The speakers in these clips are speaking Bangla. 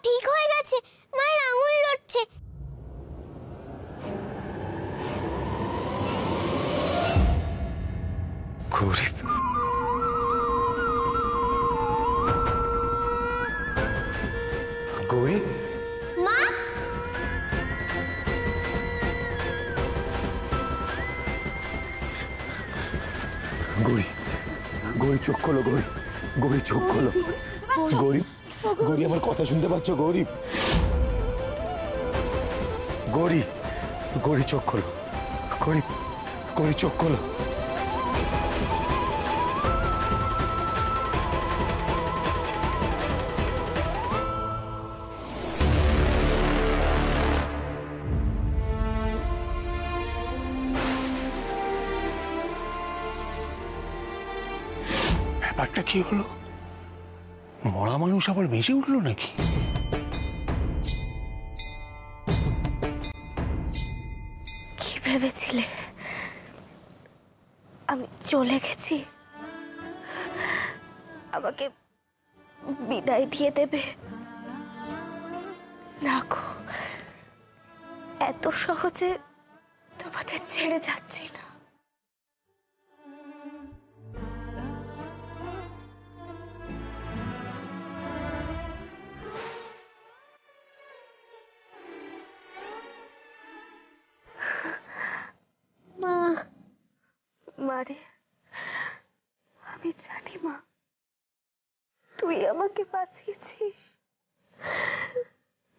ঠিক হয়ে গেছে, মায়ের আঙুল লড়ছে। গৌরী, গৌরী, মা, গৌরী, গৌরী চোখ খোলো, গৌরী, গৌরী চোখ খোলো। গৌরী, গৌরী আমার কথা শুনতে পাচ্ছ? গৌরী, গৌরী, গৌরী চোখ খোলো, গৌরী, গৌরী চোখ খোলো। ব্যাপারটা কি হলো? মরা মানুষ আবার বেঁচে উঠলো নাকি? কি ভেবেছিলে আমি চলে গেছি, আমাকে বিদায় দিয়ে দেবে? না গো, এত সহজে তোমাদের ছেড়ে যাচ্ছি না। মা, মারে, আমি জানি মা, তুই আমাকে বাঁচিয়েছিস,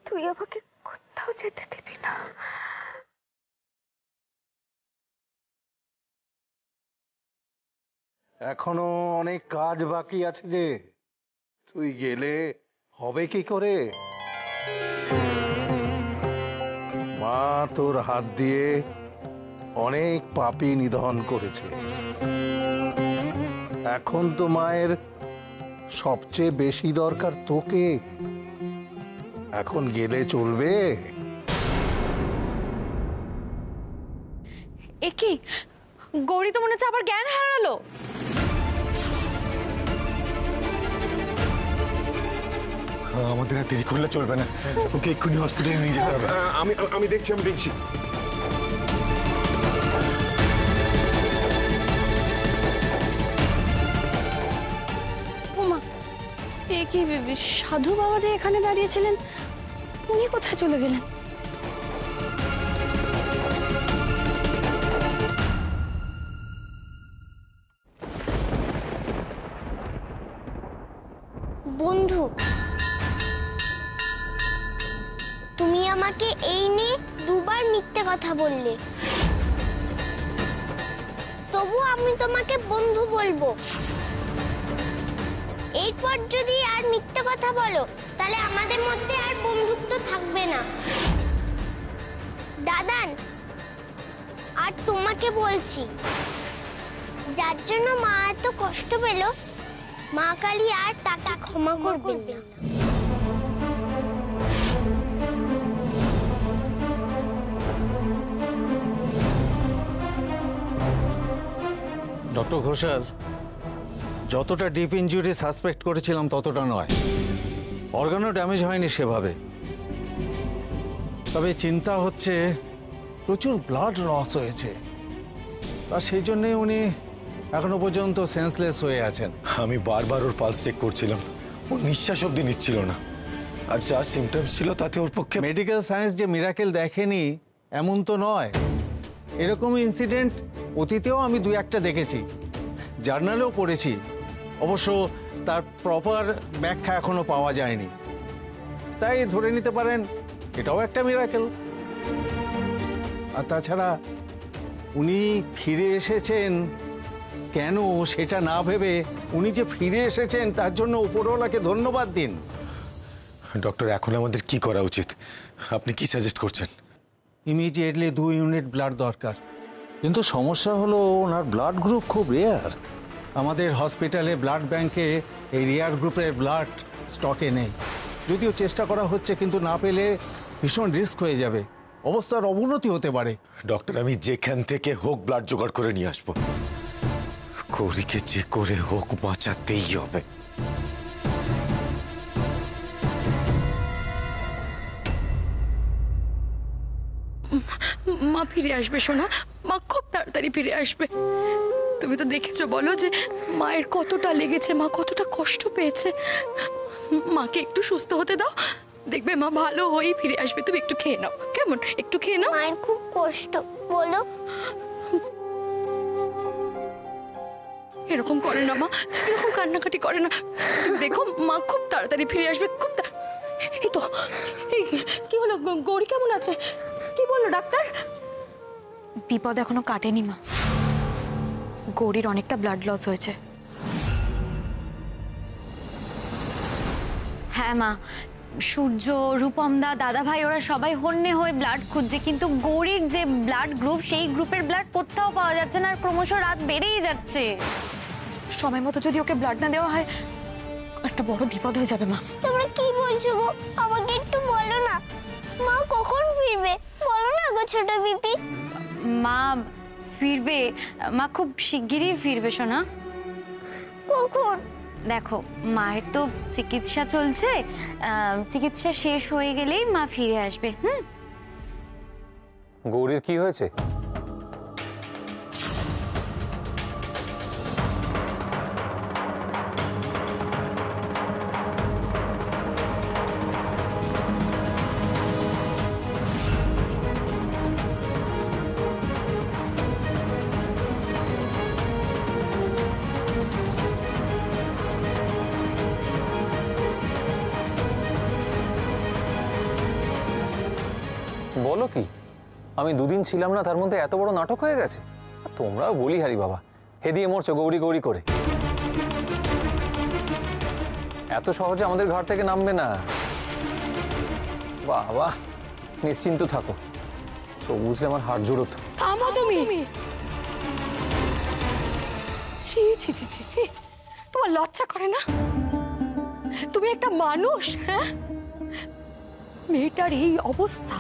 তুই আমাকে কোথাও যেতে দিবি না। এখনো অনেক কাজ বাকি আছে যে, তুই গেলে হবে কি করে? মা তোর হাত দিয়ে অনেক পাপী নিধন করেছে। এখন তো মায়ের সবচেয়ে বেশি দরকার তোকে। এখন গেলে চলবে? এ কি, গৌরী তো মনে হচ্ছে আবার জ্ঞান হারালো। আমাদের আর দেরি করলে চলবে না, ওকে এক্ষুনি হসপিটালে নিয়ে যেতে হবে। আমি দেখছি। ওমা, এ কি, সাধু বাবা যে এখানে দাঁড়িয়েছিলেন, উনি কোথায় চলে গেলেন? বন্ধু, তুমি আমাকে এই নিয়ে দুবার মিথ্যে কথা বললে, তবু আমি তোমাকে বন্ধু বলবো। এরপর যদি আর মিথ্যে কথা বলো, তাহলে আমাদের মধ্যে আর বন্ধুত্ব থাকবে না। দাদান, আর তোমাকে বলছি, যার জন্য মা এত কষ্ট পেল, মা কালী আর তাকে ক্ষমা করবেন না। ডক্টর ঘোষাল, যতটা ডিপ ইনজুরি সাসপেক্ট করেছিলাম ততটা নয়, অর্গানও ড্যামেজ হয়নি সেভাবে। তবে চিন্তা হচ্ছে প্রচুর ব্লাড লস হয়েছে, আর সেই জন্যে উনি এখনো পর্যন্ত সেন্সলেস হয়ে আছেন। আমি বারবার ওর পালস চেক করছিলাম, ও নিঃশ্বাস অব্দি নিচ্ছিল না, আর যা সিমটমস ছিল তাতে ওর পক্ষে। মেডিকেল সায়েন্স যে মিরাকেল দেখেনি এমন তো নয়, এরকম ইনসিডেন্ট অতীতেও আমি দু একটা দেখেছি, জার্নালেও পড়েছি। অবশ্য তার প্রপার ব্যাখ্যা এখনো পাওয়া যায়নি, তাই ধরে নিতে পারেন এটাও একটা মিরাকেল। আর তাছাড়া উনি ফিরে এসেছেন কেন সেটা না ভেবে উনি যে ফিরে এসেছেন তার জন্য উপরওয়ালাকে ধন্যবাদ দিন। ডক্টর, এখন আমাদের কি করা উচিত? আপনি কি সাজেস্ট করছেন? ইমিডিয়েটলি 2 ইউনিট ব্লাড দরকার, কিন্তু সমস্যা হলো ওনার ব্লাড গ্রুপ খুব রেয়ার। আমাদের হসপিটালে ব্লাড ব্যাংকে এই রেয়ার গ্রুপের ব্লাড স্টকে নেই। যদিও চেষ্টা করা হচ্ছে, কিন্তু না পেলে ভীষণ রিস্ক হয়ে যাবে, অবস্থার অবনতি হতে পারে। ডক্টর, আমি যেখান থেকে হোক ব্লাড জোগাড় করে নিয়ে আসবো। গৌরীকে যে করে হোক বাঁচাতেই হবে। মা ফিরে আসবে সোনা, মা খুব তাড়াতাড়ি ফিরে আসবে। তুমি তো দেখেছো, বলো যে মায়ের কতটা লেগেছে, মা কতটা কষ্ট পেয়েছে। মাকে একটু সুস্থ হতে দাও, দেখবে মা ভালো হয়েই ফিরে আসবে। তুমি একটু খেয়ে নাও, কেমন? একটু খেয়ে নাও। মায়ের খুব কষ্ট, বলো। এরকম করে না মা, এরকম কান্নাকাটি করে না। তুমি দেখো মা খুব তাড়াতাড়ি ফিরে আসবে, খুব এই তো, এই কি হলো? গৌরী কেমন আছে? কি বললো ডাক্তার? বিপদ এখনো কাটেনি মা, গৌরীর অনেকটা ব্লাড লস হয়েছে। হ্যাঁ মা, সূর্য, রূপমদা, দাদা ভাই ওরা সবাই হন্যে হয়ে ব্লাড খুঁজছে, কিন্তু গৌরীর যে ব্লাড গ্রুপ সেই গ্রুপের ব্লাড কোথাও পাওয়া যাচ্ছে না, আর ক্রমশ রাত বেড়েই যাচ্ছে। সময় মতো যদি ওকে ব্লাড না দেওয়া হয় একটা বড় বিপদ হয়ে যাবে মা। তোমরা কি বলছো গো? আমাকে একটু বলো না, মা কখন ফিরবে? বলো না গো ছোট পিপি। মা ফিরবে, মা খুব শিগগিরই ফিরবে সোনা। কখন? দেখো মায়ের তো চিকিৎসা চলছে, চিকিৎসা শেষ হয়ে গেলেই মা ফিরে আসবে। গৌরীর কি হয়েছে? বলো কি, আমি দুদিন ছিলাম না, তার মধ্যে এত বড় নাটক হয়ে গেছে? তোমরাও বলি হারি বাবা, হেদিয়ে মরছো গৌরী গৌরী করে। এত সহজে আমাদের ঘর থেকে নামবে না বাবা, নিশ্চিন্ত থাকো। তো বুঝলে আমার হাড় জোড়ত। থামো তুমি। ছি ছি ছি ছি ছি, তোমার লজ্জা করে না? তুমি একটা মানুষ, হ্যাঁ? মেয়েটার এই অবস্থা,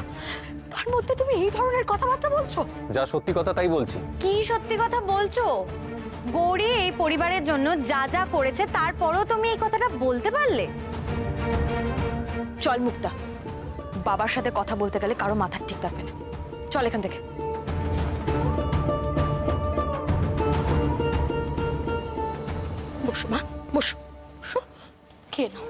তার মধ্যে তুমি এই ধরনের কথাবার্তা বলছো? যা সত্যি কথা তাই বলছি। কি সত্যি কথা বলছো? গৌরী এই পরিবারের জন্য যা যা করেছে, তারপরেও তুমি এই কথাটা বলতে পারলে? চল মুক্তা, বাবার সাথে কথা বলতে গেলে কারো মাথা ঠিক থাকবে না। চল এখান থেকে। বসো মা, বসো বসো, খেয়ে নাও।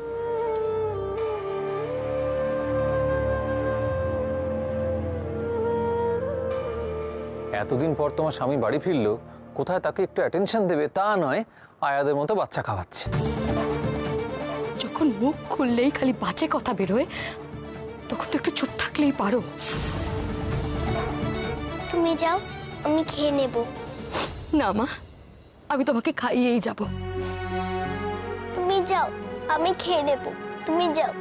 এতদিন পর তোমার স্বামী বাড়ি ফিরলো, কোথায় তাকে একটু অ্যাটেনশন দেবে তা নয়, আয়াদের মতো বাচ্চা খাওয়াচ্ছে। যখন মুখ খুললেই খালি বাজে কথা বেরোয়, তখন তো একটু চুপ থাকলেই পারো। তুমি যাও, আমি খেয়ে নেব। না মা, আমি তোমাকে খাইয়েই যাব। তুমি যাও, আমি খেয়ে নেব। তুমি যাও।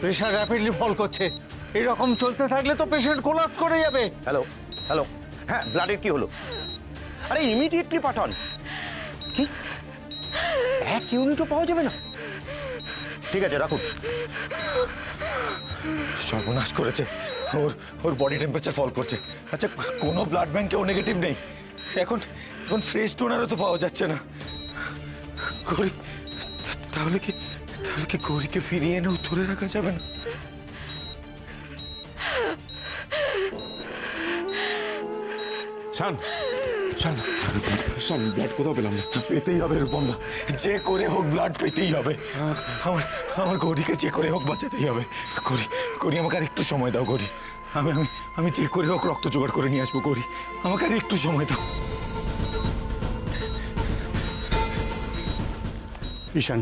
প্রেশার র্যাপিডলি ফল করছে, এরকম চলতে থাকলে তো পেশেন্ট কোলাপস করে যাবে। হ্যালো হ্যালো, হ্যাঁ ব্লাডের কি হলো? আরে ইমিডিয়েটলি পাঠান। কি 1 ইউনিটও পাওয়া যাবে না? ঠিক আছে রাখুন। সর্বনাশ করেছে, ওর বডি টেম্পারেচার ফল করছে। আচ্ছা, কোনো ব্লাড ব্যাংকেও নেগেটিভ নেই এখন। এখন ফ্রেশ ডোনারও তো পাওয়া যাচ্ছে না। গৌরী, তাহলে কি গৌরীকে ফিরিয়ে এনেও ধরে রাখা যাবে না? শান শান শান, ব্লাড কোথাও পেলাম না। পেতেই হবে রূপমদা, যে করে হোক ব্লাড পেতেই হবে। আমার গৌরীকে যে করে হোক বাঁচাতেই হবে। গৌরী আমাকে আর একটু সময় দাও গৌরী। আমি যে করে হোক রক্ত জোগাড় করে নিয়ে আসবো গৌরী, আমাকে আর একটু সময় দাও। ঈশান,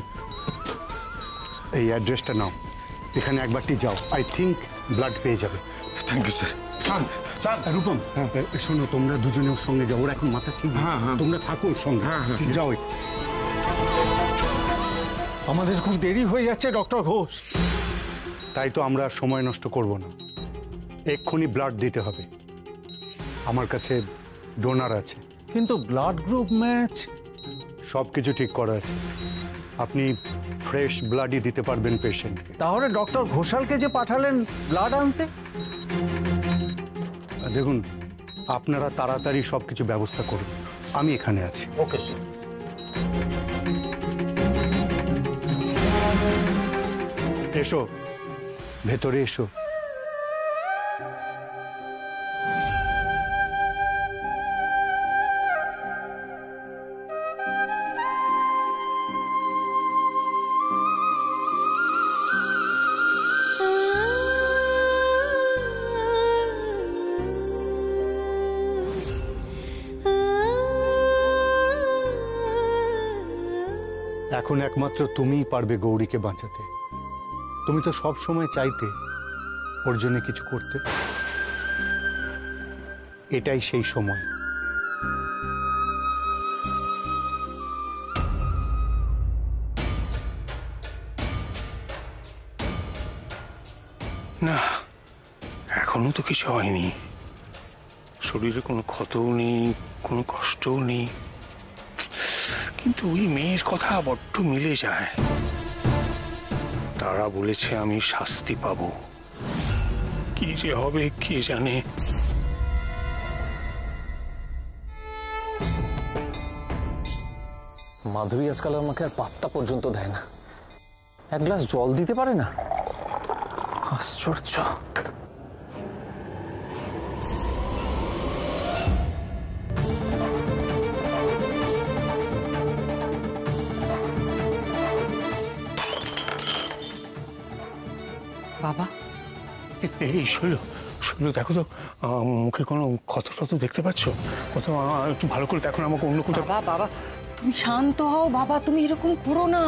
এই অ্যাড্রেসটা নাও, এখানে একবারটি যাও, আই থিঙ্ক ব্লাড পেয়ে যাবে। Thank you sir. রূপম, শোনো, তোমরা দুজনে ওর সঙ্গে যাও, ওর এখন মাথা ঠিক নেই। তোমরা থাকো ওর সঙ্গে, যাও। আমাদের খুব দেরি হয়ে যাচ্ছে ডক্টর ঘোষ। তাই তো আমরা আর সময় নষ্ট করব না, এক্ষুনি ব্লাড দিতে হবে। আমার কাছে ডোনার আছে। কিন্তু ব্লাড গ্রুপ ম্যাচ? সব কিছু ঠিক করা আছে, আপনি ফ্রেশ ব্লাডই দিতে পারবেন পেশেন্টকে। তাহলে ডক্টর ঘোষালকে যে পাঠালেন ব্লাড আনতে? দেখুন, আপনারা তাড়াতাড়ি সব কিছু ব্যবস্থা করুন, আমি এখানে আছি। Okay sir. এসো, ভেতরে এসো। এখন একমাত্র তুমিই পারবে গৌরীকে বাঁচাতে। তুমি তো সব সময় চাইতে ওর জন্য কিছু করতে, এটাই সেই সময়। না, এখনো তো কিছু হয়নি, শরীরে কোনো ক্ষতও নেই, কোনো কষ্টও নেই, কিন্তু ওই মেয়ের কথা বড্ড মিলে যায়। তারা বলেছে আমি শাস্তি পাবো, কি যে হবে কে জানে। মাধুরী আজকাল আমাকে আর পাত্তা পর্যন্ত দেয় না, এক গ্লাস জল দিতে পারে না, আশ্চর্য। বাবা, এই শৈল, দেখো তো মুখে কোনো ক্ষত টত দেখতে পাচ্ছ? কোথাও একটু ভালো করে দেখো না, আমাকে অন্য কোথাও। বাবা তুমি শান্ত হও বাবা, তুমি এরকম করো না,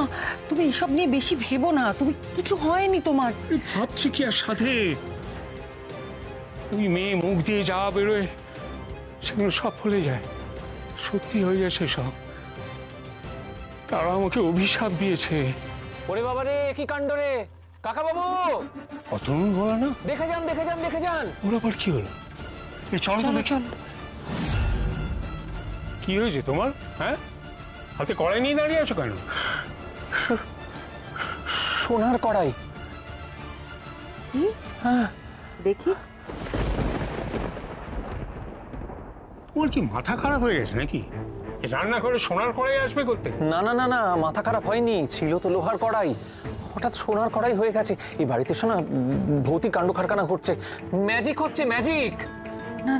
তুমি এসব নিয়ে বেশি ভেবো না, তুমি কিছু হয়নি তোমার। ভাবছি কি আর সাথে, ওই মেয়ে মুখ দিয়ে যা বেরোয় সেগুলো সব ফলে যায়, সত্যি হয়ে যায় সেসব। তারা আমাকে অভিশাপ দিয়েছে। ওরে বাবা রে, কি কাণ্ড রে কাকা বাবু! অতনু বলা না, দেখে যান দেখে যান দেখে যান। ওর আবার কি হলো? এই চলো তো দেখি। কি হয়েছে তোমার? হ্যাঁ, হাতে কড়াই নিয়ে দাঁড়িয়ে আছো কেন? সোনার কড়াই। হ্যাঁ দেখি। তোমার কি মাথা খারাপ হয়ে গেছে নাকি? রান্না করে সোনার কড়াই আসবে করতে? না না না না, মাথা খারাপ হয়নি, ছিল তো লোহার কড়াই, হঠাৎ সোনার কড়াই হয়ে গেছে। এই বাড়িতে শোনা ভৌতিক কাণ্ড কারখানা ঘটছে, ম্যাজিক হচ্ছে, ম্যাজিক। না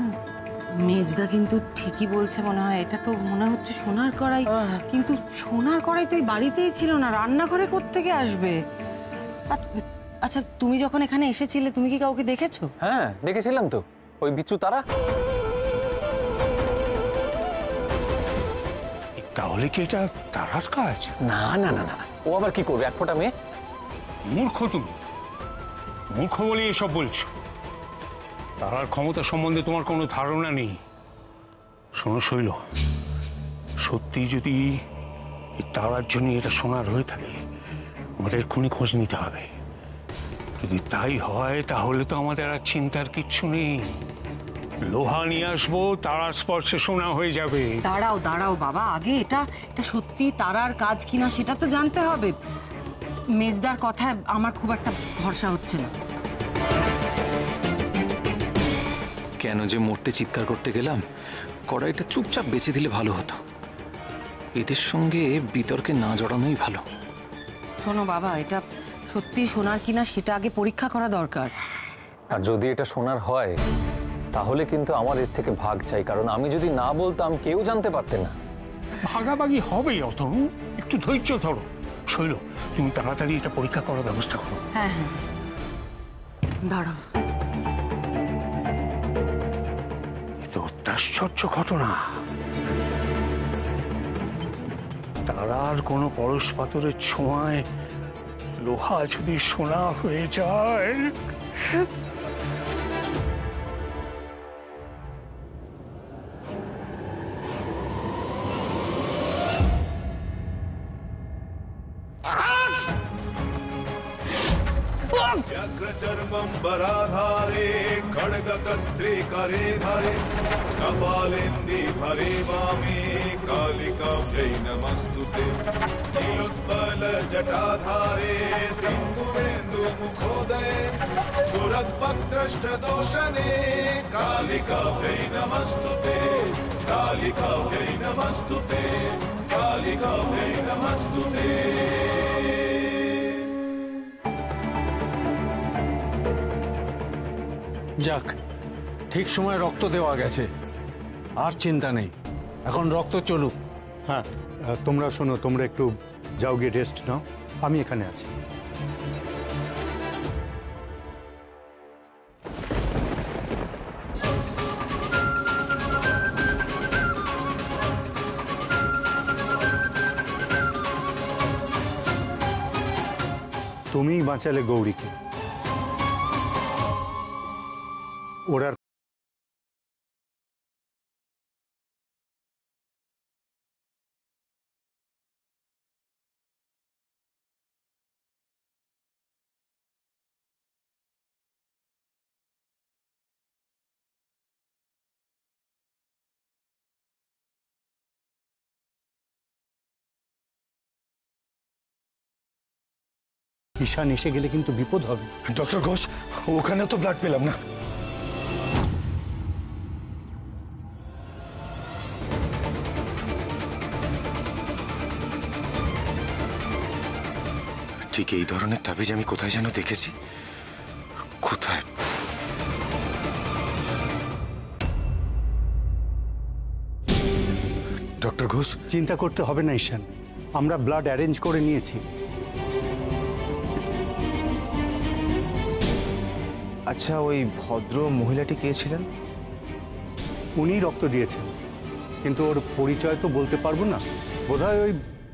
মেজদা কিন্তু ঠিকই বলছে মনে হয়, এটা তো মনে হচ্ছে সোনার কড়াই, কিন্তু সোনার কড়াই তো এই বাড়িতেই ছিল না, রান্নাঘরে কোত্থেকে আসবে? আচ্ছা তুমি যখন এখানে এসেছিলে তুমি কি কাউকে দেখেছো? হ্যাঁ দেখেছিলাম তো, ওই বিচ্ছু তারা। তাহলে কি এটা তারার কাজ? না না না না, ও আবার কি করবে, এক ফোঁটা মেয়ে। মূর্খ তুমি, মূর্খ বলে এসব বলছো। তারার ক্ষমতা সম্বন্ধে তোমার কোনো ধারণা নেই। শোনো শৈল, সত্যি যদি তারার জন্য এটা সোনার হয়ে থাকে, আমাদের এক্ষুনি খোঁজ নিতে হবে। যদি তাই হয় তাহলে তো আমাদের আর চিন্তার কিচ্ছু নেই, লোহা নিয়ে আসবো, তারার স্পর্শে সোনা হয়ে যাবে। দাঁড়াও দাঁড়াও বাবা, আগে এটা সত্যি তারার কাজ কিনা সেটা তো জানতে হবে। মেজদার কথায় আমার খুব একটা ভরসা হচ্ছে না। কেন যে মরতে চিৎকার করতে গেলাম, কড়াইটা চুপচাপ বেঁচে দিলে ভালো হতো। এদের সঙ্গে বিতর্কে না জড়ানোই ভালো। শোনো বাবা, এটা সত্যি সোনার কিনা সেটা আগে পরীক্ষা করা দরকার। আর যদি এটা সোনার হয় তাহলে কিন্তু আমার এর থেকে ভাগ চাই, কারণ আমি যদি না বলতাম কেউ জানতে পারতেন না। ভাগাভাগি হবেই অতনু, একটু ধৈর্য ধরো। শৈল, তুমি তাড়াতাড়ি এটা পরীক্ষা করার ব্যবস্থা করো। হ্যাঁ হ্যাঁ দাঁড়াও। এ তো অত্যাশ্চর্য ঘটনা। তারার কোনো পরশ পাথরের ছোঁয়ায় লোহা যদি সোনা হয়ে যায়। व्यग्रचर्मम्बराधारे खड्गकर्त्रे करे धरे कपालेन्दि भरे वामे कालिकाभ्यै नमस्तुते नीलोत्पलजटाधारे सिन्दूरेन्दुमुखोदये सुरद्भद्रष्टदोषणे कालिकाभ्यै नमस्तुते कालिकाभ्यै नमस्तुते कालिकाभ्यै नमस्तुते। যাক, ঠিক সময় রক্ত দেওয়া গেছে, আর চিন্তা নেই, এখন রক্ত চলুক। হ্যাঁ, তোমরা শোনো, তোমরা একটু যাও গিয়ে রেস্ট নাও, আমি এখানে আছি। তুমিই বাঁচালে গৌরীকে। ওরা ঈশান এসে গেলে কিন্তু বিপদ হবে। ডক্টর ঘোষ, ওখানেও তো ব্লাড পেলাম না। ঠিক এই ধরনের তাবিজ আমি কোথায় যেন দেখেছি। কোথায়? ডক্টর ঘোষ, চিন্তা করতে হবে না ঈশান, আমরা ব্লাড অ্যারেঞ্জ করে নিয়েছি। আচ্ছা, ওই ভদ্র মহিলাটি কে ছিলেন? উনি রক্ত দিয়েছেন, কিন্তু ওর পরিচয় তো বলতে পারবো না। বোধহয় ওই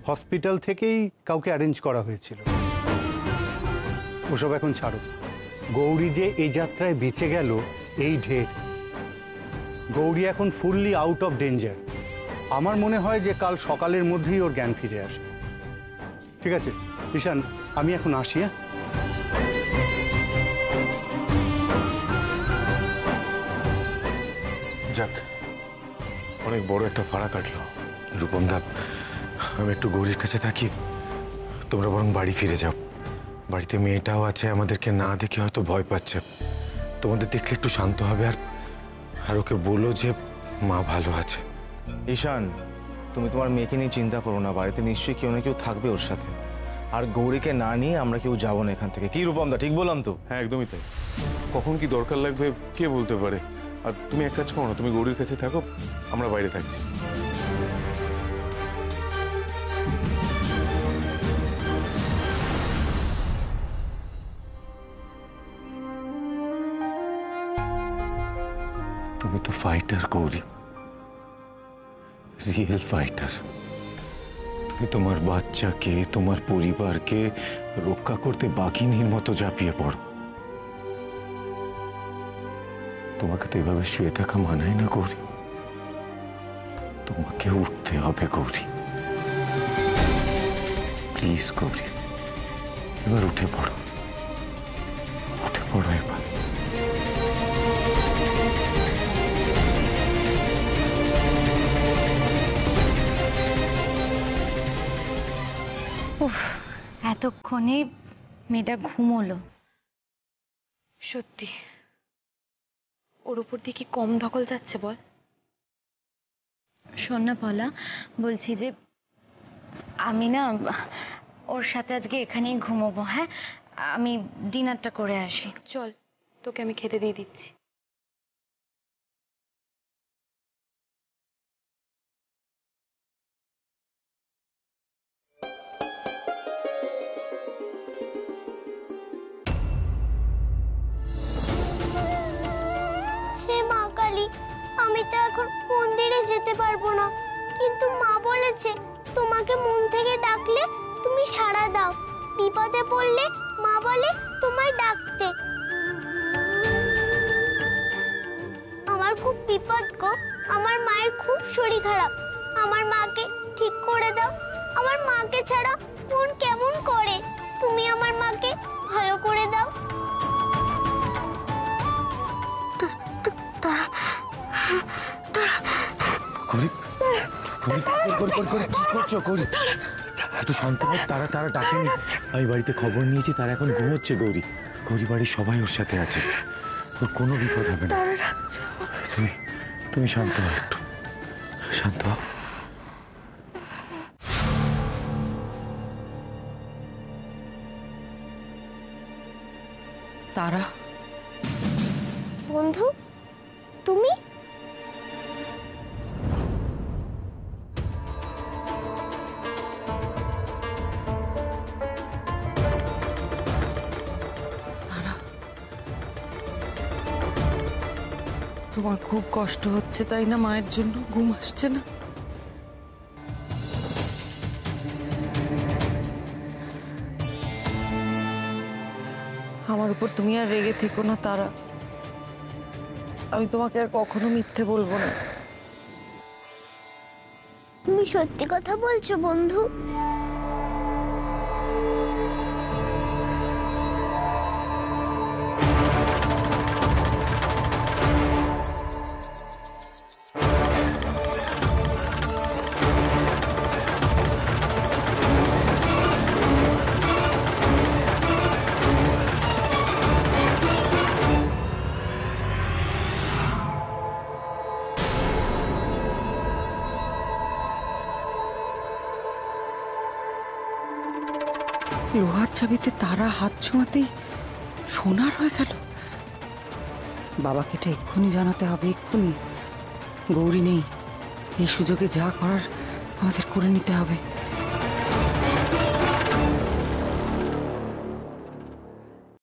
হসপিটাল থেকেই কাউকে অ্যারেঞ্জ করা হয়েছিল। ওসব এখন ছাড়ো। গৌরী যে এই যাত্রায় বেঁচে গেল, এই ঢের। গৌরী এখন ফুললি আউট অফ ডেঞ্জার। আমার মনে হয় যে কাল সকালের মধ্যেই ওর জ্ঞান ফিরে আসবে। ঠিক আছে ঈশান, আমি এখন আসি। হ্যাঁ, যাক, অনেক বড় একটা ফাড়া কাটলো। রূপম দা, আমি একটু গৌরীর কাছে থাকি, তোমরা বরং বাড়ি ফিরে যাও। বাড়িতে মেয়েটাও আছে, আমাদেরকে না দেখে হয়তো ভয় পাচ্ছে। তোমাদের দেখলে একটু শান্ত হবে। আর ওকে বলো যে মা ভালো আছে। ঈশান, তুমি তোমার মেয়েকে নিয়ে চিন্তা করো না, বাড়িতে নিশ্চয়ই কেউ না কেউ থাকবে ওর সাথে। আর গৌরীকে না নিয়ে আমরা কেউ যাবো না এখান থেকে। কি রূপম দা, ঠিক বললাম তো? হ্যাঁ, একদমই তাই। কখন কি দরকার লাগবে কে বলতে পারে। আর তুমি এক কাজ করো না, তুমি গৌরীর কাছে থাকো, আমরা বাইরে থাকছি। তুমি তো ফাইটার গৌরী, রিয়েল ফাইটার। তুমি তোমার বাচ্চাকে, তোমার পরিবারকে রক্ষা করতে বাঘিনীর মতো ঝাঁপিয়ে পড়ো। তোমাকে তো এভাবে শুয়ে থাকা মানায় না গৌরী। তোমাকে উঠতে হবে গৌরী, প্লিজ গৌরী, এবার উঠে পড়ো, উঠে পড়ো এবার। এতক্ষণে মেয়েটা ঘুমোলো। সত্যি ওর উপর দিয়ে কি কম ধকল যাচ্ছে বল? শোন না পলা, বলছি যে আমি না ওর সাথে আজকে এখানেই ঘুমোবো। হ্যাঁ, আমি ডিনারটা করে আসি। চল, তোকে আমি খেতে দিয়ে দিচ্ছি। আমি তো এখন মন্দিরে যেতে পারবো না, কিন্তু মা বলেছে তোমাকে মন থেকে ডাকলে তুমি সাড়া দাও। বিপদে পড়লে মা বলে তোমায় ডাকতে। আমার খুব বিপদ গো, আমার মায়ের খুব শরীর খারাপ, আমার মাকে ঠিক করে দাও। আমার মাকে ছাড়া মন কেমন করে, তুমি আমার মাকে ভালো করে দাও। কি করছো গৌরী? একটু শান্ত হও, তারা তারা ডাকেনি। আমি বাড়িতে খবর নিয়েছি, তারা এখন ঘুমোচ্ছে। গৌরী, গৌরী বাড়ির সবাই ওর সাথে আছে, ওর কোনো বিপদ হবে না। তুমি শান্ত হও, একটু শান্ত হও। তারা বন্ধু, তুমি? তোমার খুব কষ্ট হচ্ছে তাই না? মায়ের জন্য ঘুম আসছে না? আমার উপর তুমি আর রেগে থেকো না তারা, আমি তোমাকে আর কখনো মিথ্যে বলবো না। তুমি সত্যি কথা বলছো বন্ধু? লোহার চাবিতে তারা হাত ছোঁয়াতেই সোনার হয়ে গেল। বাবাকে এটা এক্ষুনি জানাতে হবে, এক্ষুনি। গৌরী নেই, এই সুযোগে যা করার আমাদের করে নিতে হবে।